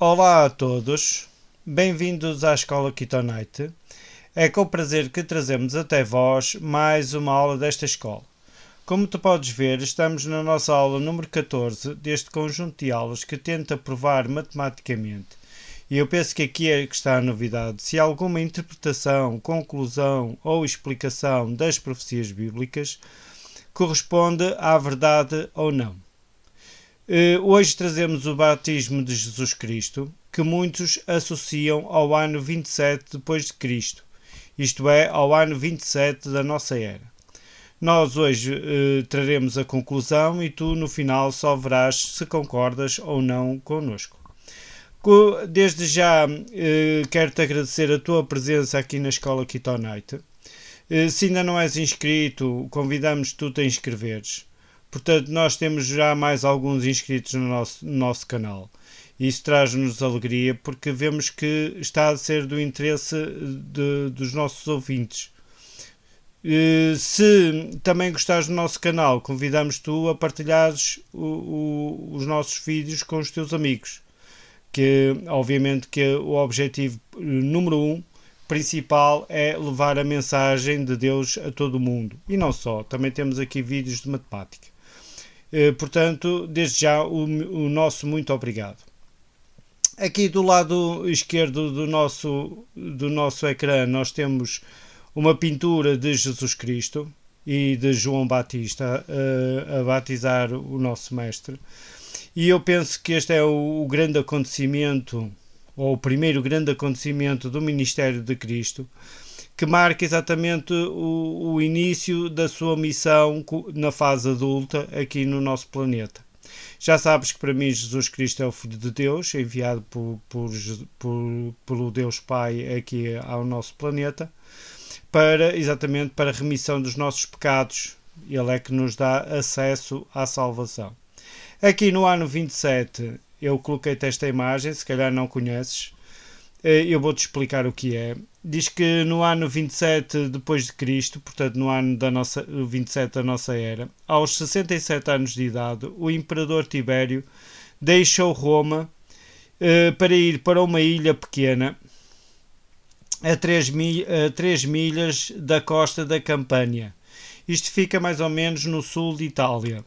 Olá a todos, bem-vindos à Escola Kitonite. É com prazer que trazemos até vós mais uma aula desta escola. Como tu podes ver, estamos na nossa aula número 14 deste conjunto de aulas que tenta provar matematicamente. E eu penso que aqui é que está a novidade. Se há alguma interpretação, conclusão ou explicação das profecias bíblicas corresponde à verdade ou não. Hoje trazemos o batismo de Jesus Cristo, que muitos associam ao ano 27 depois de Cristo, isto é, ao ano 27 da nossa era. Nós hoje traremos a conclusão e tu no final só verás se concordas ou não connosco. Desde já quero-te agradecer a tua presença aqui na Escola Kitonite. Se ainda não és inscrito, convidamos-te tu a inscreveres. Portanto, nós temos já mais alguns inscritos no nosso canal. Isso traz-nos alegria porque vemos que está a ser do interesse dos nossos ouvintes. Se também gostares do nosso canal, convidamos tu a partilhares os nossos vídeos com os teus amigos. Que, obviamente, que o objetivo número 1 principal é levar a mensagem de Deus a todo o mundo. E não só, também temos aqui vídeos de matemática. Portanto, desde já o nosso muito obrigado. Aqui do lado esquerdo do nosso ecrã nós temos uma pintura de Jesus Cristo e de João Batista a batizar o nosso mestre. E eu penso que este é o grande acontecimento, ou o primeiro grande acontecimento do ministério de Cristo, que marca exatamente o início da sua missão na fase adulta aqui no nosso planeta. Já sabes que para mim Jesus Cristo é o Filho de Deus, enviado pelo Deus Pai aqui ao nosso planeta, exatamente para a remissão dos nossos pecados. Ele é que nos dá acesso à salvação. Aqui no ano 27 eu coloquei-te esta imagem, se calhar não conheces. Eu vou-te explicar o que é. Diz que no ano 27 depois de Cristo, portanto no ano 27 da nossa era, aos 67 anos de idade, o imperador Tibério deixou Roma para ir para uma ilha pequena a 3 milhas da costa da Campânia. Isto fica mais ou menos no sul de Itália.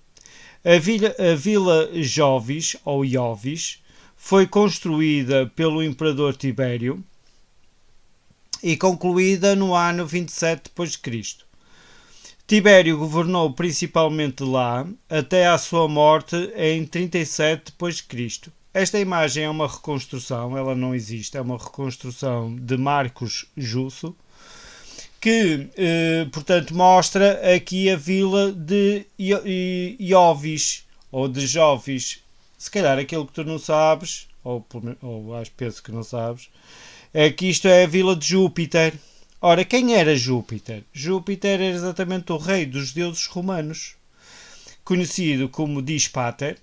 A vila Jovis, ou Iovis, foi construída pelo imperador Tibério e concluída no ano 27 d.C. Tibério governou principalmente lá até à sua morte em 37 d.C. Esta imagem é uma reconstrução, ela não existe, é uma reconstrução de Marcos Jusso, que, portanto, mostra aqui a vila de Iovis, ou de Jovis. Se calhar aquilo que tu não sabes, ou penso que não sabes, é que isto é a vila de Júpiter. Ora, quem era Júpiter? Júpiter era exatamente o rei dos deuses romanos, conhecido como Dis Pater,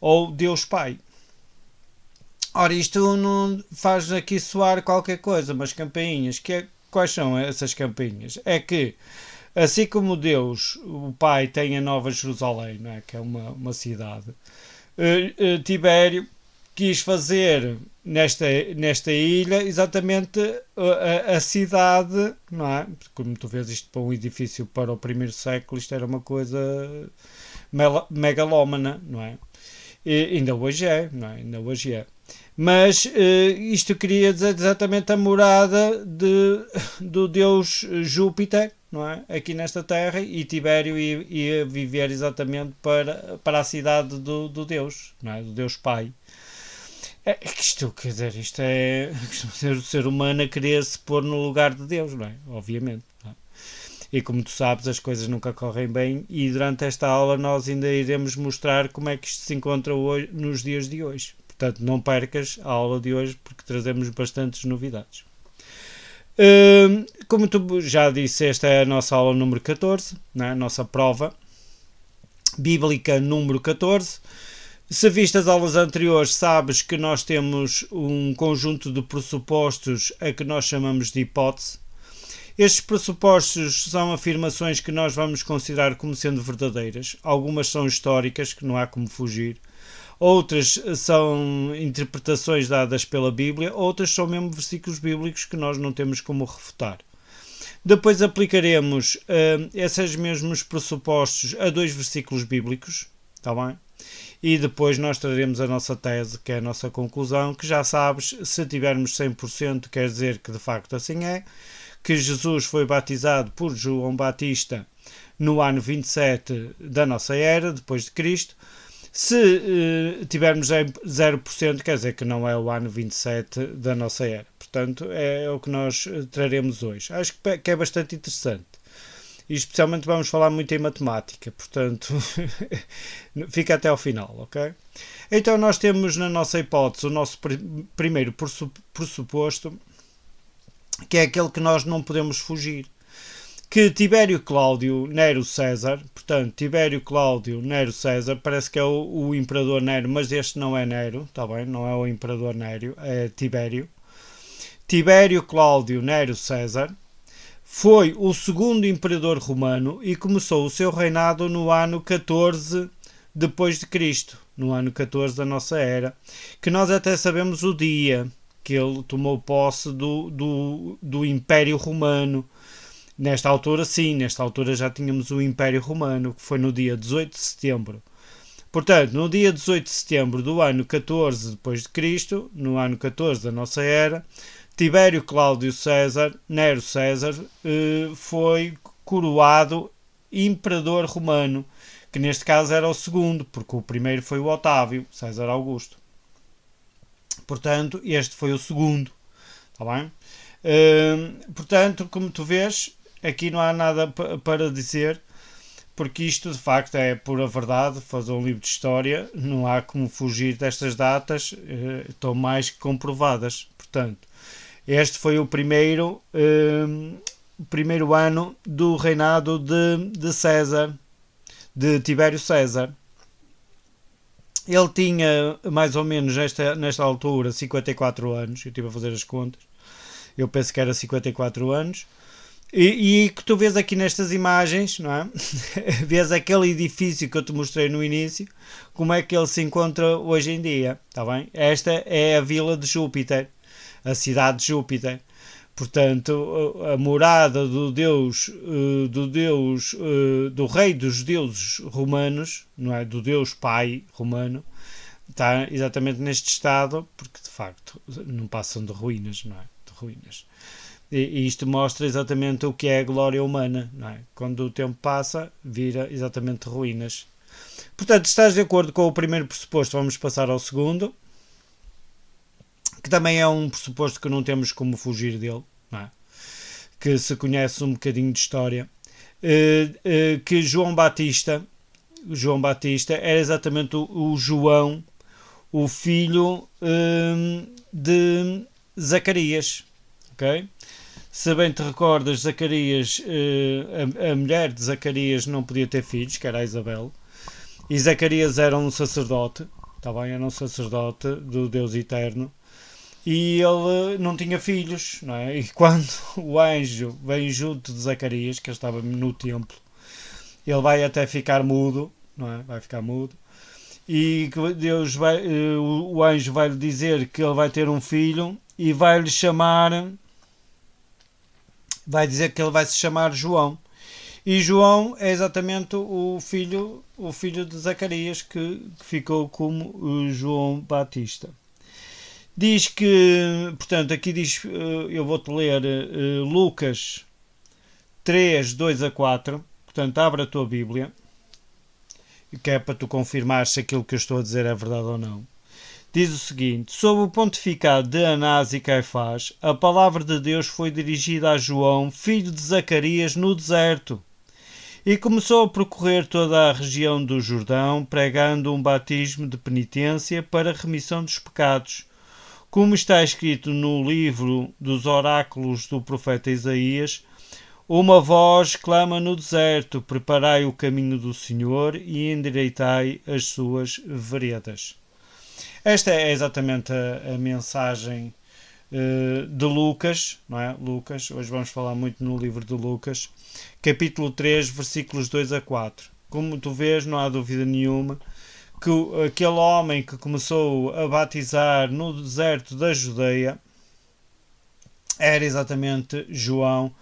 ou Deus Pai. Ora, isto não faz aqui soar qualquer coisa, mas campainhas, quais são essas campainhas? É que, assim como Deus, o Pai, tem a Nova Jerusalém, não é? Que é uma cidade, Tibério quis fazer nesta ilha exatamente a cidade, não é? Como tu vês, isto para um edifício para o primeiro século, isto era uma coisa megalómana, não é? E ainda hoje é, não é? Ainda hoje é. Mas isto queria dizer exatamente a morada do deus Júpiter, não é? Aqui nesta terra, e Tibério ia viver exatamente para a cidade do deus, não é? Do deus pai. Isto, quer dizer, isto é o ser humano a querer se pôr no lugar de Deus, não é? Obviamente. Não é? E como tu sabes, as coisas nunca correm bem, e durante esta aula nós ainda iremos mostrar como é que isto se encontra hoje, nos dias de hoje. Portanto, não percas a aula de hoje, porque trazemos bastantes novidades. Como tu já disse, esta é a nossa aula número 14, né? A nossa prova bíblica número 14. Se viste as aulas anteriores, sabes que nós temos um conjunto de pressupostos a que nós chamamos de hipótese. Estes pressupostos são afirmações que nós vamos considerar como sendo verdadeiras. Algumas são históricas, que não há como fugir. outras são interpretações dadas pela Bíblia, outras são mesmo versículos bíblicos que nós não temos como refutar. Depois aplicaremos esses mesmos pressupostos a 2 versículos bíblicos, está bem? E depois nós traremos a nossa tese, que é a nossa conclusão, que já sabes, se tivermos 100%, quer dizer que de facto assim é, que Jesus foi batizado por João Batista no ano 27 da nossa era, depois de Cristo. Se tivermos 0%, quer dizer que não é o ano 27 da nossa era. Portanto, é o que nós traremos hoje. Acho que é bastante interessante. E especialmente vamos falar muito em matemática. Portanto, fica até ao final, ok? Então nós temos na nossa hipótese o nosso primeiro pressuposto, que é aquele que nós não podemos fugir. Que Tibério Cláudio Nero César, portanto, Tibério Cláudio Nero César, parece que é o imperador Nero, mas este não é Nero, está bem? Não é o imperador Nero, é Tibério. Tibério Cláudio Nero César foi o segundo imperador romano e começou o seu reinado no ano 14 depois de Cristo, no ano 14 da nossa era, que nós até sabemos o dia que ele tomou posse do Império Romano. Nesta altura, sim, nesta altura já tínhamos o Império Romano, que foi no dia 18 de setembro. Portanto, no dia 18 de setembro do ano 14 depois de Cristo, no ano 14 da nossa era, Tibério Cláudio César, Nero César, foi coroado imperador romano, que neste caso era o segundo, porque o primeiro foi o Otávio, César Augusto. Portanto, este foi o segundo, está bem? Portanto, como tu vês, aqui não há nada para dizer, porque isto de facto é pura verdade. Fazer um livro de história, não há como fugir destas datas, estão mais que comprovadas. Portanto, este foi o primeiro ano do reinado de César, de Tibério César. Ele tinha mais ou menos nesta altura 54 anos, eu estive a fazer as contas, eu penso que era 54 anos. E que tu vês aqui nestas imagens, não é? Vês aquele edifício que eu te mostrei no início, como é que ele se encontra hoje em dia, está bem? Esta é a Vila de Júpiter, a cidade de Júpiter. Portanto, a morada do rei dos deuses romanos, não é? Do deus pai romano, está exatamente neste estado, porque de facto não passam de ruínas, não é? De ruínas. E isto mostra exatamente o que é a glória humana, não é? Quando o tempo passa, vira exatamente ruínas. Portanto, estás de acordo com o primeiro pressuposto, vamos passar ao segundo, que também é um pressuposto que não temos como fugir dele, não é? Que se conhece um bocadinho de história, que João Batista era exatamente o João, o filho de Zacarias, ok? Se bem te recordas, Zacarias, a mulher de Zacarias não podia ter filhos, que era a Isabel, e Zacarias era um sacerdote, tá bem? Era um sacerdote do Deus Eterno, e ele não tinha filhos, não é? E quando o anjo vem junto de Zacarias, que ele estava no templo, ele vai até ficar mudo, não é? Vai ficar mudo, e o anjo vai lhe dizer que ele vai ter um filho e vai lhe chamar. Vai dizer que ele vai se chamar João. E João é exatamente o filho de Zacarias, que ficou como João Batista. Diz que, portanto, aqui diz, eu vou-te ler Lucas 3, 2 a 4. Portanto, abre a tua Bíblia, que é para tu confirmar se aquilo que eu estou a dizer é verdade ou não. Diz o seguinte: sob o pontificado de Anás e Caifás, a palavra de Deus foi dirigida a João, filho de Zacarias, no deserto. E começou a percorrer toda a região do Jordão, pregando um batismo de penitência para remissão dos pecados, como está escrito no livro dos oráculos do profeta Isaías. Uma voz clama no deserto: preparai o caminho do Senhor e endireitai as suas veredas. Esta é exatamente a mensagem de Lucas, não é? Lucas, hoje vamos falar muito no livro de Lucas, capítulo 3, versículos 2 a 4. Como tu vês, não há dúvida nenhuma que aquele homem que começou a batizar no deserto da Judeia era exatamente João,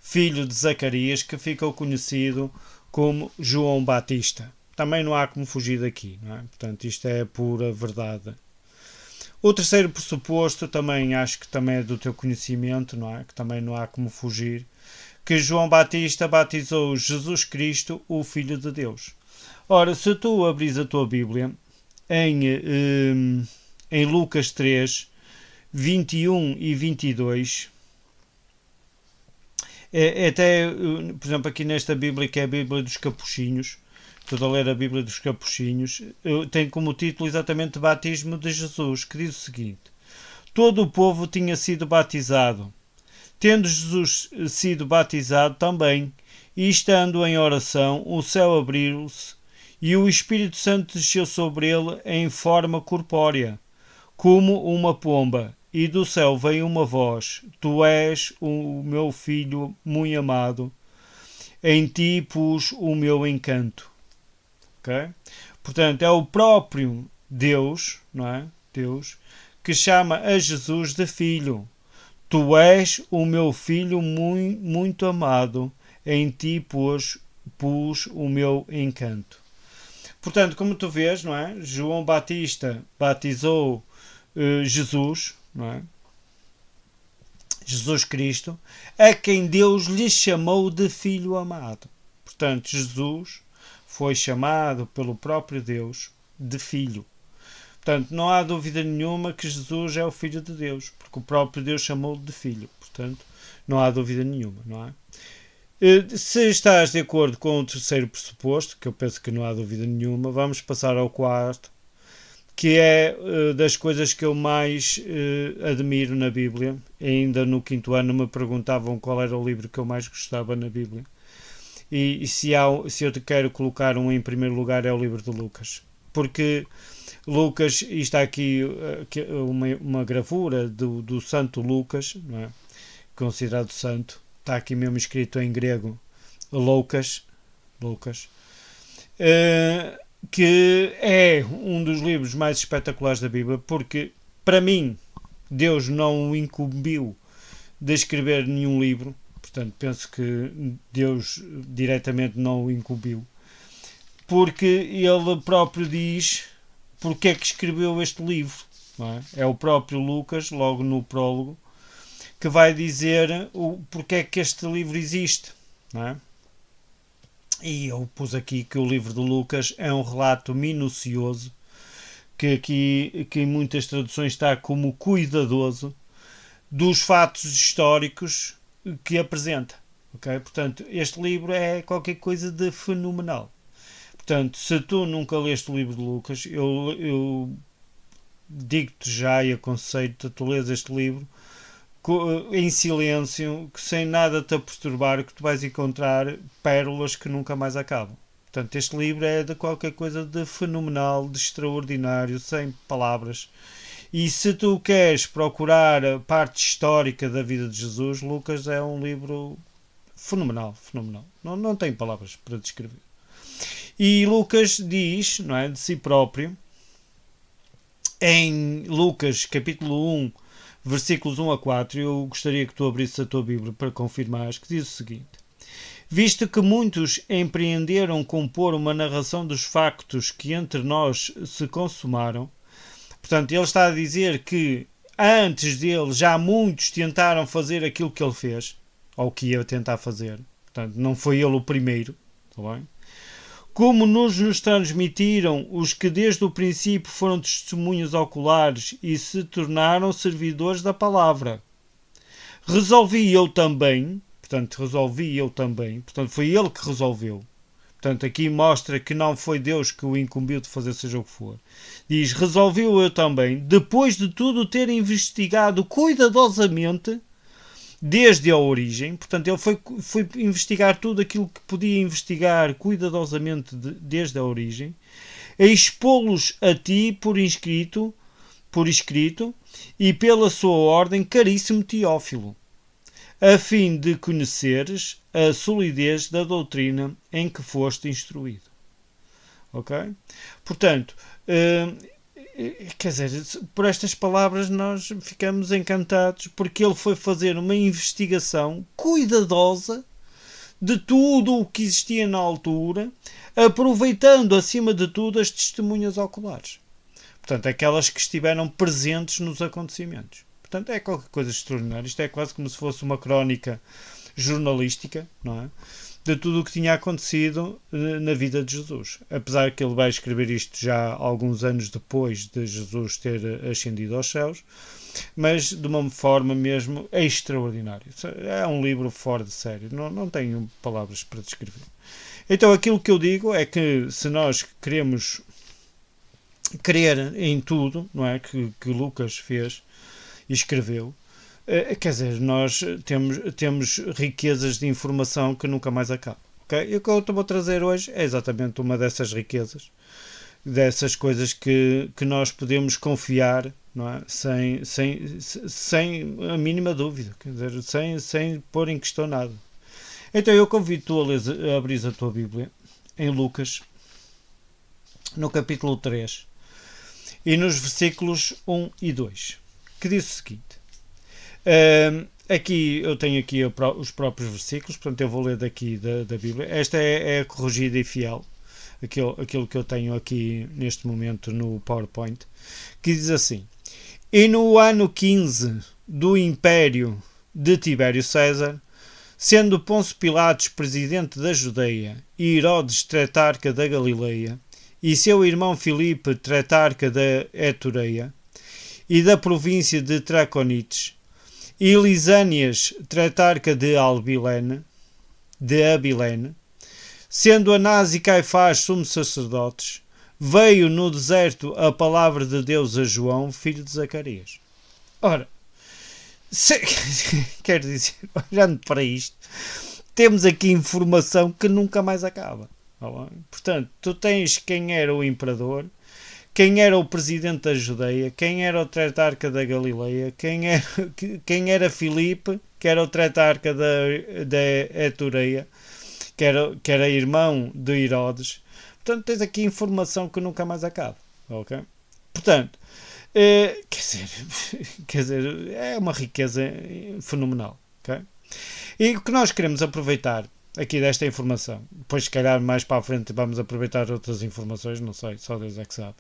filho de Zacarias, que ficou conhecido como João Batista. Também não há como fugir daqui, não é? Portanto, isto é pura verdade. O terceiro pressuposto também acho que também é do teu conhecimento, não é? Que também não há como fugir, que João Batista batizou Jesus Cristo, o Filho de Deus. Ora, se tu abris a tua Bíblia em Lucas 3, 21 e 22, até, por exemplo, aqui nesta Bíblia, que é a Bíblia dos Capuchinhos, estou a ler a Bíblia dos Capuchinhos, tem como título exatamente Batismo de Jesus, que diz o seguinte: todo o povo tinha sido batizado, tendo Jesus sido batizado também, e estando em oração, o céu abriu-se e o Espírito Santo desceu sobre ele em forma corpórea, como uma pomba, e do céu veio uma voz: Tu és o meu filho muito amado, em ti pus o meu encanto. Okay? Portanto, é o próprio Deus, não é? Deus, que chama a Jesus de filho. Tu és o meu filho muito, muito amado, em ti pus o meu encanto. Portanto, como tu vês, não é? João Batista batizou Jesus, não é? Jesus Cristo, a quem Deus lhe chamou de filho amado. Portanto, Jesus foi chamado pelo próprio Deus de filho. Portanto, não há dúvida nenhuma que Jesus é o Filho de Deus, porque o próprio Deus chamou-o de filho. Portanto, não há dúvida nenhuma, não é? Se estás de acordo com o terceiro pressuposto, que eu penso que não há dúvida nenhuma, vamos passar ao quarto, que é das coisas que eu mais admiro na Bíblia. Ainda no quinto ano me perguntavam qual era o livro que eu mais gostava na Bíblia. E se eu te quero colocar um em primeiro lugar, é o livro de Lucas. Porque Lucas, e está aqui uma gravura do Santo Lucas, não é? Considerado santo, está aqui mesmo escrito em grego, Lucas, que é um dos livros mais espetaculares da Bíblia, porque, para mim, Deus não o incumbiu de escrever nenhum livro, portanto, penso que Deus diretamente não o incumbiu, porque ele próprio diz porque é que escreveu este livro. Não é? É o próprio Lucas, logo no prólogo, que vai dizer porque é que este livro existe. Não é? E eu pus aqui que o livro de Lucas é um relato minucioso, que aqui que em muitas traduções está como cuidadoso, dos fatos históricos que apresenta. Okay? Portanto, este livro é qualquer coisa de fenomenal. Portanto, se tu nunca leste o livro de Lucas, eu digo-te já e aconselho-te a tu lês este livro em silêncio, que sem nada te perturbar, que tu vais encontrar pérolas que nunca mais acabam. Portanto, este livro é de qualquer coisa de fenomenal, de extraordinário, sem palavras. E se tu queres procurar a parte histórica da vida de Jesus, Lucas é um livro fenomenal, fenomenal. Não tem palavras para descrever. E Lucas diz, não é, de si próprio, em Lucas capítulo 1, versículos 1 a 4, eu gostaria que tu abrisses a tua Bíblia para confirmares, que diz o seguinte: visto que muitos empreenderam compor uma narração dos factos que entre nós se consumaram, portanto, ele está a dizer que antes dele já muitos tentaram fazer aquilo que ele fez, ou que ia tentar fazer, portanto, não foi ele o primeiro, está bem? Como nos transmitiram os que desde o princípio foram testemunhas oculares e se tornaram servidores da palavra. Resolvi eu também, portanto, foi ele que resolveu. Portanto, aqui mostra que não foi Deus que o incumbiu de fazer seja o que for. Diz, resolveu eu também, depois de tudo ter investigado cuidadosamente, desde a origem, portanto ele foi investigar tudo aquilo que podia investigar cuidadosamente desde a origem, a expô-los a ti por escrito e pela sua ordem, caríssimo Teófilo, a fim de conheceres a solidez da doutrina em que foste instruído. ok? Portanto, quer dizer, por estas palavras nós ficamos encantados, porque ele foi fazer uma investigação cuidadosa de tudo o que existia na altura, aproveitando acima de tudo as testemunhas oculares. Portanto, aquelas que estiveram presentes nos acontecimentos. Portanto, é qualquer coisa extraordinária. Isto é quase como se fosse uma crónica jornalística, não é? De tudo o que tinha acontecido na vida de Jesus. Apesar que ele vai escrever isto já alguns anos depois de Jesus ter ascendido aos céus, mas de uma forma mesmo extraordinária. É um livro fora de série. Não tenho palavras para descrever. Então, aquilo que eu digo é que se nós queremos crer em tudo, não é, que Lucas fez e escreveu, quer dizer, nós temos riquezas de informação que nunca mais acabam. Okay? E o que eu estou a trazer hoje é exatamente uma dessas riquezas, dessas coisas que nós podemos confiar, não é? Sem a mínima dúvida, quer dizer, sem pôr em questão nada. Então eu convido-te a abrir a tua Bíblia em Lucas, no capítulo 3, e nos versículos 1 e 2, que diz o seguinte. Aqui eu tenho aqui os próprios versículos, portanto eu vou ler daqui da Bíblia. Esta é a corrigida e fiel, aquilo que eu tenho aqui neste momento no PowerPoint, que diz assim: E no ano 15 do Império de Tibério César, sendo Pôncio Pilatos presidente da Judeia e Herodes tretarca da Galileia, e seu irmão Filipe tretarca da Etureia e da província de Traconites, e Lisânias tretarca de Abilene, sendo Anás e Caifás sumos sacerdotes, veio no deserto a palavra de Deus a João, filho de Zacarias. Ora, quer dizer, olhando para isto, temos aqui informação que nunca mais acaba. Portanto, tu tens quem era o imperador, quem era o presidente da Judeia, quem era o tretarca da Galileia, quem era Filipe, que era o tretarca da Etureia, que era irmão de Herodes. Portanto, tens aqui informação que nunca mais acaba. Okay? Portanto, quer dizer, é uma riqueza fenomenal. Okay? E o que nós queremos aproveitar aqui desta informação, depois se calhar mais para a frente vamos aproveitar outras informações, não sei, só Deus é que sabe.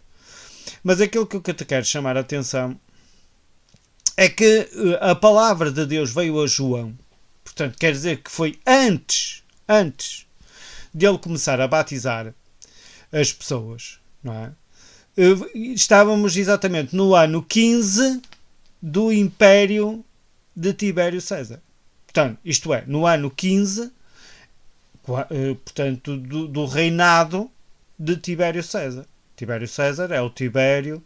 Mas aquilo que eu te quero chamar a atenção é que a palavra de Deus veio a João, portanto quer dizer que foi antes de ele começar a batizar as pessoas, não é? Estávamos exatamente no ano 15 do Império de Tibério César. Portanto, isto é, no ano 15, portanto, do reinado de Tibério César. Tibério César é o Tibério,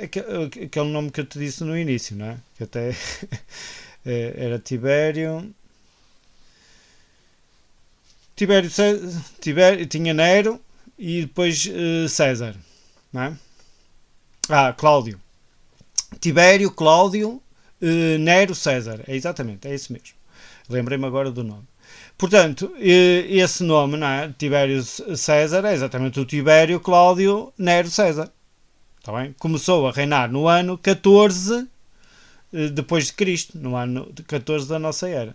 aquele nome que eu te disse no início, não é? Que até era Tibério. Tibério tinha Nero e depois César, não é? Cláudio. Tibério, Cláudio, Nero, César. É exatamente, é isso mesmo. Lembrei-me agora do nome. Portanto, esse nome, não é? Tibério César, é exatamente o Tibério Cláudio Nero César. Está bem? Começou a reinar no ano 14 depois de Cristo, no ano 14 da nossa era.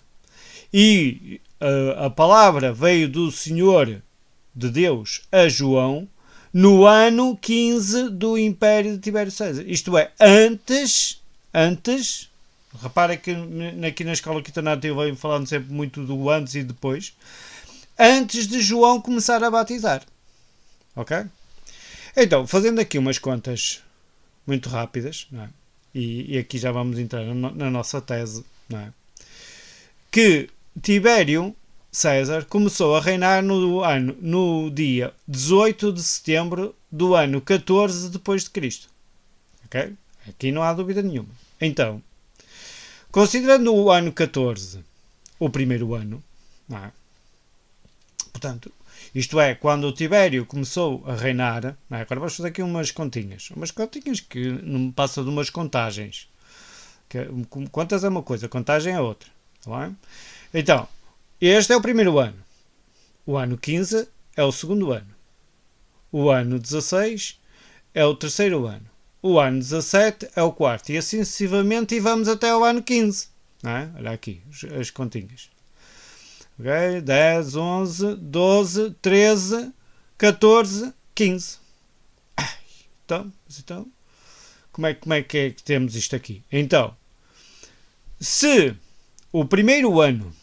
E a palavra veio do Senhor de Deus a João no ano 15 do Império de Tibério César. Isto é, antes, repara que aqui na escola Quitanato eu venho falando sempre muito do antes e depois, antes de João começar a batizar. Ok? Então, fazendo aqui umas contas muito rápidas, não é? E aqui já vamos entrar na nossa tese, não é? Que Tibério César começou a reinar no dia 18 de setembro do ano 14 depois de Cristo. Ok? Aqui não há dúvida nenhuma. Então, considerando o ano 14 o primeiro ano, não é? Portanto, isto é, quando o Tibério começou a reinar, não é? Agora vamos fazer aqui umas continhas que não me passa de umas contagens. Contas é uma coisa, contagem é outra. Tá bem? Então, este é o primeiro ano. O ano 15 é o segundo ano. O ano 16 é o terceiro ano. O ano 17 é o quarto. E assim sucessivamente, e vamos até o ano 15. Não é? Olha aqui as continhas. Okay? 10, 11, 12, 13, 14, 15. Então como é que temos isto aqui? Então, se o primeiro ano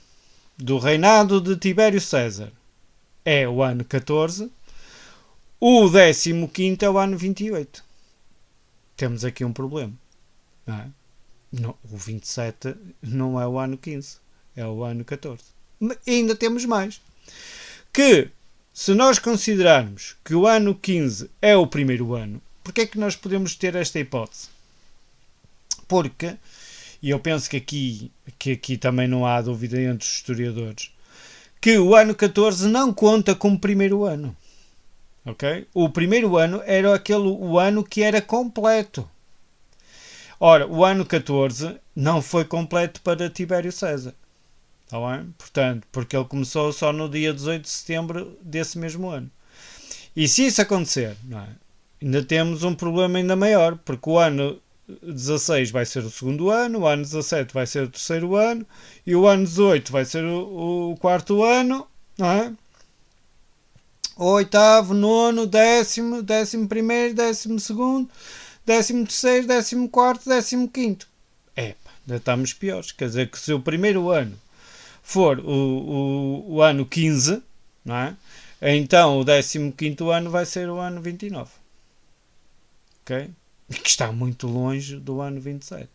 do reinado de Tibério César é o ano 14, o 15º é o ano 28. Temos aqui um problema. Não é? Não, o 27 não é o ano 15, é o ano 14. E ainda temos mais. Que, se nós considerarmos que o ano 15 é o primeiro ano, porque é que nós podemos ter esta hipótese? Porque, e eu penso que aqui também não há dúvida entre os historiadores, que o ano 14 não conta como primeiro ano. Okay? O primeiro ano era o ano que era completo. Ora, o ano 14 não foi completo para Tibério César. Está bem? Portanto, porque ele começou só no dia 18 de setembro desse mesmo ano. E se isso acontecer, não é? Ainda temos um problema ainda maior, porque o ano 16 vai ser o segundo ano, o ano 17 vai ser o terceiro ano e o ano 18 vai ser o quarto ano, não é? O oitavo, nono, décimo, 11º, 12º, 13º, 14º, 15º. Ainda estamos piores. Quer dizer que se o primeiro ano for o ano 15, não é? Então o 15º ano vai ser o ano 29. Ok? Que está muito longe do ano 27.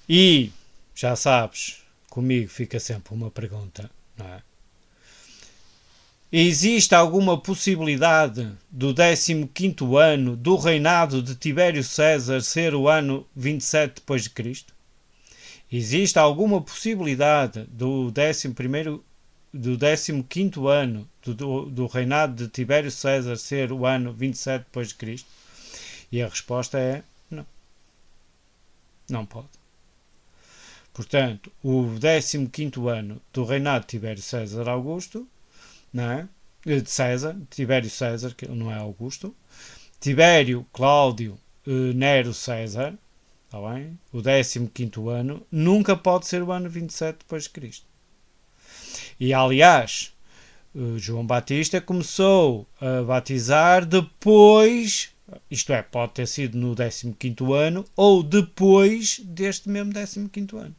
E, já sabes, comigo fica sempre uma pergunta, não é? Existe alguma possibilidade do 15º ano do reinado de Tibério César ser o ano 27 depois de Cristo? Existe alguma possibilidade do 15º ano do reinado de Tibério César ser o ano 27 depois de Cristo? E a resposta é não. Não pode. Portanto, o 15º ano do reinado de Tibério César Augusto, não é? De César, Tibério César, que não é Augusto, Tibério Cláudio Nero César, está bem? O 15º ano nunca pode ser o ano 27 depois de Cristo. E aliás, João Batista começou a batizar depois, isto é, pode ter sido no 15º ano ou depois deste mesmo 15º ano.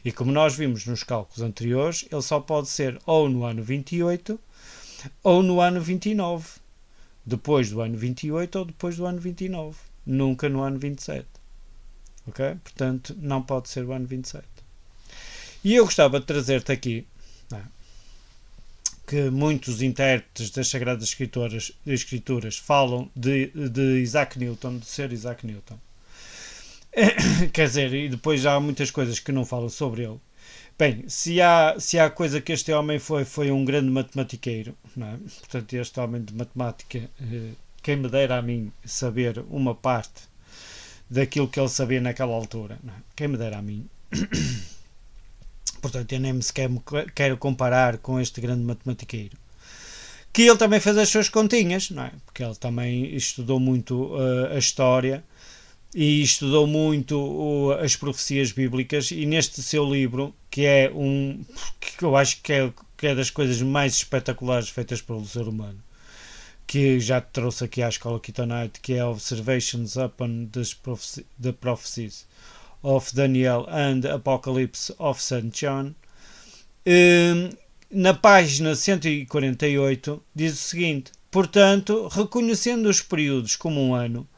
E como nós vimos nos cálculos anteriores, ele só pode ser ou no ano 28 ou no ano 29. Depois do ano 28 ou depois do ano 29. Nunca no ano 27. Ok? Portanto, não pode ser o ano 27. E eu gostava de trazer-te aqui que muitos intérpretes das Sagradas Escrituras falam de Isaac Newton, de ser Isaac Newton. Quer dizer, e depois há muitas coisas que não falam sobre ele. Bem, se há coisa que este homem foi um grande matematiqueiro, não é? Portanto, este homem de matemática, quem me dera a mim saber uma parte daquilo que ele sabia naquela altura, não é? Quem me dera a mim. Portanto, eu nem sequer me quero comparar com este grande matematiqueiro. Que ele também fez as suas continhas, não é? Porque ele também estudou muito a história e estudou muito as profecias bíblicas, e neste seu livro, que eu acho que é das coisas mais espetaculares feitas pelo ser humano, que já te trouxe aqui à Escola Kitonite, que é Observations upon the Prophecies of Daniel and Apocalypse of St. John, na página 148 diz o seguinte: portanto, reconhecendo os períodos como um ano,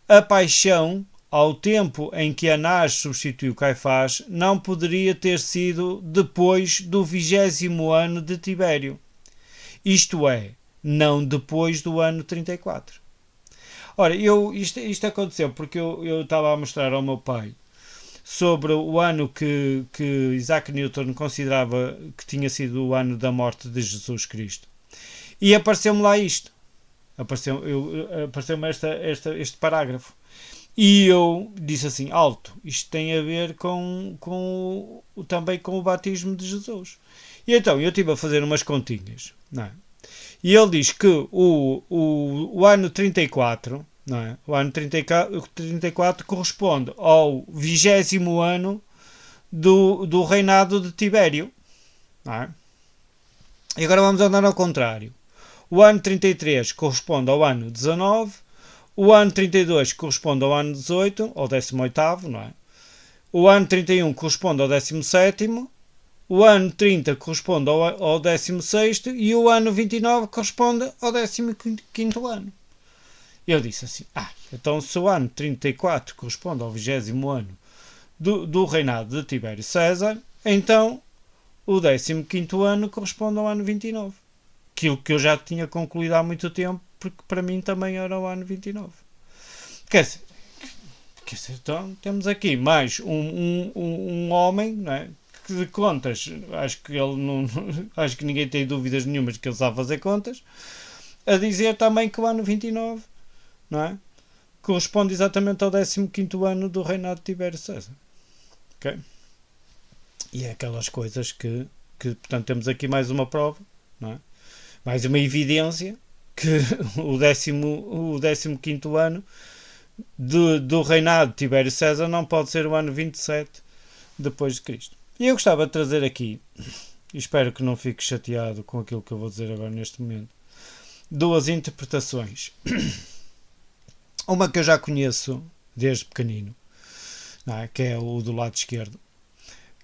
a paixão, ao tempo em que Anás substituiu Caifás, não poderia ter sido depois do 20º ano de Tibério. Isto é, não depois do ano 34. Ora, isto aconteceu porque eu estava a mostrar ao meu pai sobre o ano que Isaac Newton considerava que tinha sido o ano da morte de Jesus Cristo. E apareceu-me lá isto. Apareceu-me este parágrafo. E eu disse assim, alto, isto tem a ver também com o batismo de Jesus. E então eu estive a fazer umas continhas, não é? E ele diz que o ano 34, não é? O ano 34 corresponde ao 20º ano do reinado de Tibério. Não é? E agora vamos andar ao contrário. O ano 33 corresponde ao ano 19, o ano 32 corresponde ao ano 18, ao 18º, não é? O ano 31 corresponde ao 17º, o ano 30 corresponde ao 16º e o ano 29 corresponde ao 15º ano. Eu disse assim, então se o ano 34 corresponde ao 20º ano do reinado de Tibério César, então o 15º ano corresponde ao ano 29. Aquilo que eu já tinha concluído há muito tempo, porque para mim também era o ano 29. Quer dizer, então temos aqui mais um homem, não é? Que de contas, acho que ele não, acho que ninguém tem dúvidas nenhumas que ele sabe fazer contas, a dizer também que o ano 29, não é? Corresponde exatamente ao 15º ano do reinado de Tibério César. Ok? E é aquelas coisas que portanto, temos aqui mais uma prova, não é? Mais uma evidência que o 15º ano do reinado de Tibério César não pode ser o ano 27 depois de Cristo. E eu gostava de trazer aqui, e espero que não fique chateado com aquilo que eu vou dizer agora neste momento, duas interpretações. Uma que eu já conheço desde pequenino, não é? Que é o do lado esquerdo,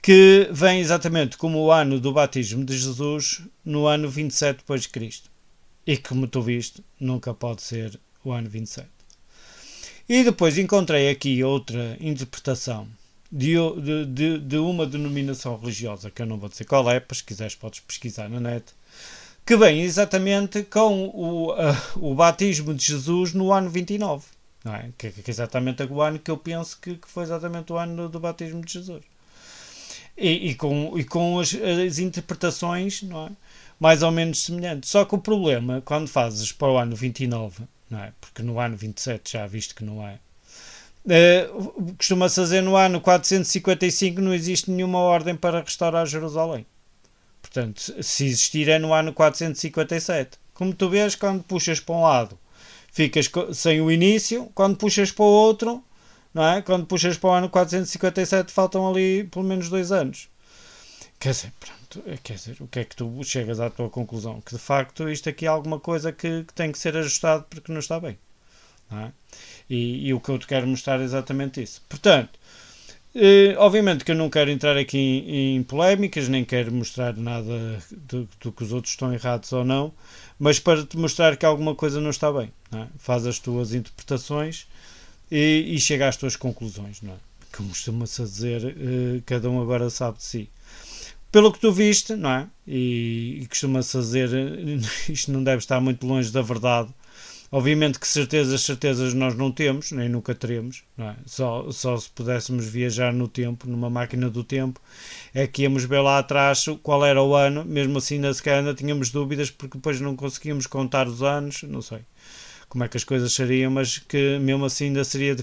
que vem exatamente como o ano do batismo de Jesus no ano 27 depois de Cristo. E que, como tu viste, nunca pode ser o ano 27. E depois encontrei aqui outra interpretação de uma denominação religiosa, que eu não vou dizer qual é, mas se quiseres podes pesquisar na net, que vem exatamente com o batismo de Jesus no ano 29. Não é? Que é exatamente o ano que eu penso que foi exatamente o ano do batismo de Jesus. E com as interpretações, não é? Mais ou menos semelhantes. Só que o problema, quando fazes para o ano 29, não é? Porque no ano 27 já viste que não é, costuma-se fazer no ano 455 não existe nenhuma ordem para restaurar Jerusalém. Portanto, se existir é no ano 457. Como tu vês, quando puxas para um lado ficas sem o início, quando puxas para o outro, não é? Quando puxas para o ano 457 faltam ali pelo menos 2 anos. Quer dizer, o que é que tu chegas à tua conclusão? Que de facto isto aqui é alguma coisa que tem que ser ajustado porque não está bem. Não é? E o que eu te quero mostrar é exatamente isso. Portanto, obviamente que eu não quero entrar aqui em polémicas, nem quero mostrar nada do que os outros estão errados ou não, mas para te mostrar que alguma coisa não está bem. Não é? Faz as tuas interpretações e chega às tuas conclusões. Não é? Como costuma-se dizer, cada um agora sabe de si. Pelo que tu viste, não é? E costuma-se dizer, isto não deve estar muito longe da verdade. Obviamente que certezas nós não temos, nem nunca teremos, não é? Só se pudéssemos viajar no tempo, numa máquina do tempo, é que íamos ver lá atrás qual era o ano, mesmo assim ainda tínhamos dúvidas porque depois não conseguíamos contar os anos, não sei como é que as coisas seriam, mas que mesmo assim ainda seria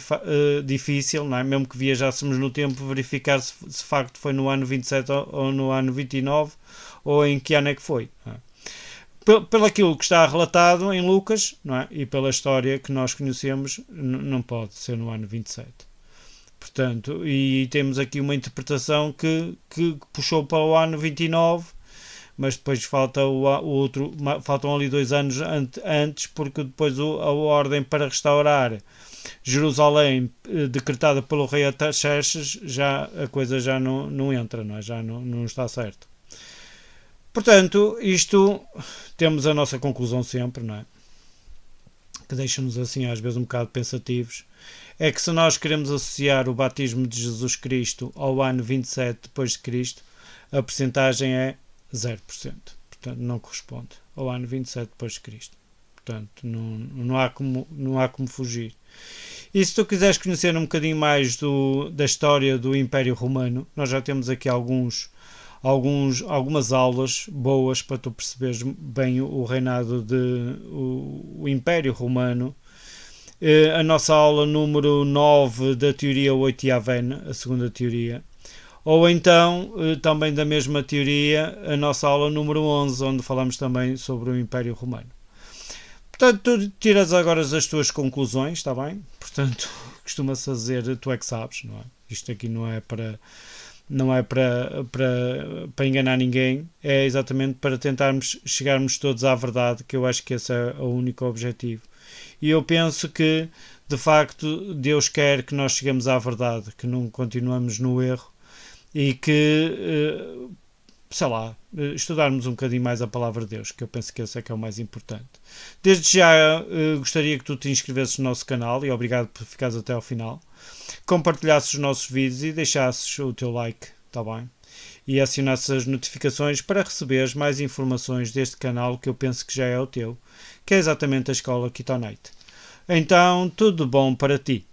difícil, não é? Mesmo que viajássemos no tempo, verificar se de facto foi no ano 27 ou no ano 29 ou em que ano é que foi. Não é? Pelo aquilo que está relatado em Lucas, não é? E pela história que nós conhecemos, não pode ser no ano 27. Portanto, e temos aqui uma interpretação que puxou para o ano 29, mas depois falta o outro, faltam ali 2 anos antes, porque depois a ordem para restaurar Jerusalém, decretada pelo rei Artaxerxes, a coisa já não entra, não é? Já não está certo. Portanto, isto temos a nossa conclusão sempre, não é? Que deixa-nos assim às vezes um bocado pensativos. É que se nós queremos associar o batismo de Jesus Cristo ao ano 27 depois de Cristo, a percentagem é 0%. Portanto, não corresponde ao ano 27 depois de Cristo. Portanto, não há como fugir. E se tu quiseres conhecer um bocadinho mais da história do Império Romano, nós já temos aqui algumas aulas boas para tu perceberes bem o reinado o Império Romano. A nossa aula número 9 da teoria Oitiavena, a segunda teoria, Ou então, também da mesma teoria, a nossa aula número 11, onde falamos também sobre o Império Romano. Portanto, tu tiras agora as tuas conclusões, está bem? Portanto, costuma-se fazer, tu é que sabes, não é? Isto aqui não é para enganar ninguém, é exatamente para tentarmos chegarmos todos à verdade, que eu acho que esse é o único objetivo. E eu penso que, de facto, Deus quer que nós cheguemos à verdade, que não continuamos no erro e que, sei lá, estudarmos um bocadinho mais a palavra de Deus, que eu penso que esse é que é o mais importante. Desde já, gostaria que tu te inscrevesses no nosso canal e obrigado por ficares até ao final. Compartilhasses os nossos vídeos e deixasses o teu like, está bem? E acionasses as notificações para receberes mais informações deste canal que eu penso que já é o teu, que é exatamente a Escola Kitonite. Então, tudo bom para ti.